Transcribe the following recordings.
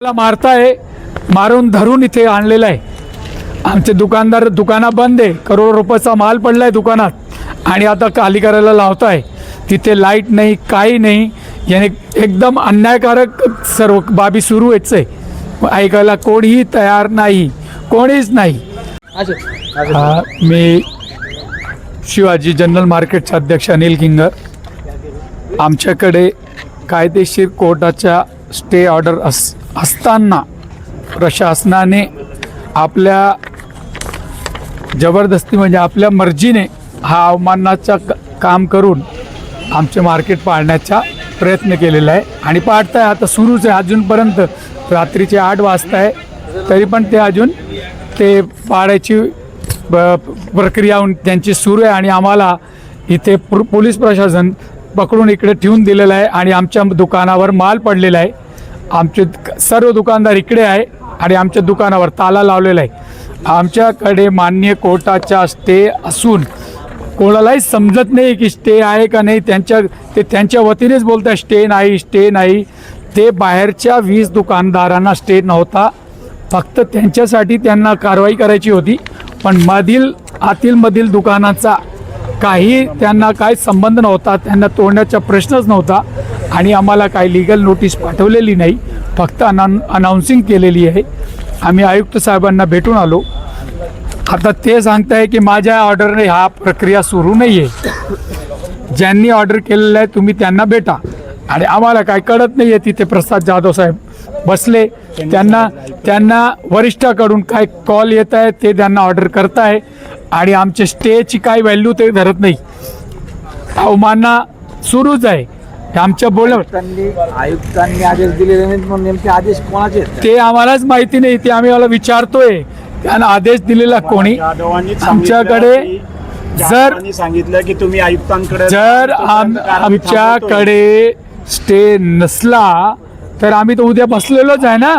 मला मारताय, मारून धरून इथे आणलेलं आहे। आमचे दुकानदार दुकाना बंद आहे, करोड रुपयाचा माल पडलाय दुकानात आणि आता खाली करायला लावताय। तिथे लाईट नाही, काही नाही, याने एकदम अन्यायकारक सर्व बाबी सुरू आहे। ऐकायला कोणीही तयार नाही, कोणीच नाही। मी शिवाजी जनरल मार्केटचे अध्यक्ष अनिल किंगर। आमच्याकडे कायदेशीर कोर्टाच्या स्टे ऑर्डर असताना प्रशासनाने आपल्या जबरदस्ती म्हणजे आपल्या मर्जीने हा अवमानाचा काम करून आमचे मार्केट पाडण्याचा प्रयत्न केलेला आहे आणि पाडताय। आता सुरूच आहे, अजूनपर्यंत रात्रीचे 8 वाजता आहे, तरी पण ते अजून ते पाडायची प्रक्रिया त्यांची सुरू आहे आणि आम्हाला इथे पोलीस प्रशासन पकडून इकडे ठेवून दिलेलं आहे आणि आमच्या दुकानावर माल पडलेला आहे। आमचे सर्व दुकानदार इकडे आहे आणि आमच्या दुकानावर ताला लावलेला आहे। आमच्याकडे मान्य कोर्टाचा स्टे असून कोणालाही समजत नाही की स्टे आहे का नाही। त्यांच्या वतीनेच बोलतात स्टे नाही, स्टे नाही। ते बाहेरच्या 20 दुकानदारांना स्टे नव्हता, फक्त त्यांच्यासाठी त्यांना कारवाई करायची होती, पण आतील दुकानाचा काही त्यांना काय संबंध नव्हता, त्यांना तोडण्याचा प्रश्नच नव्हता आणि आम्हाला काही लीगल नोटीस पाठवलेली नाही, फक्त अनाउन्सिंग केलेली आहे। आम्ही आयुक्त साहेबांना भेटून आलो। आता ते सांगताय की माझ्या ऑर्डरने हा प्रक्रिया सुरू नाही आहे, ज्यांनी ऑर्डर केलेलं आहे तुम्ही त्यांना भेटा आणि आम्हाला काय कळत नाही आहे। तिथे प्रसाद जाधव साहेब बसले, त्यांना वरिष्ठाकडून काय कॉल येत आहे ते त्यांना ऑर्डर करताय आणि आमच्या स्टेची काय व्हॅल्यू ते धरत नाही। अवमानना सुरूच आहे। आमच्या आयुक्तांनी आदेश दिलेले नाहीत, पण नेमके आदेश कोणाचे ते आम्हालाच माहिती नाही, ते आम्ही विचारतोय त्यांना आदेश दिलेला कोणी। आमच्याकडे जर सांगितलं की तुम्ही आयुक्तांकडे जर आमच्याकडे स्टे नसला तर आम्ही तर उद्या बसलेलोच आहे ना।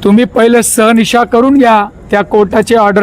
तुम्ही पहिले सहनिशा करून घ्या त्या कोर्टाचे ऑर्डर।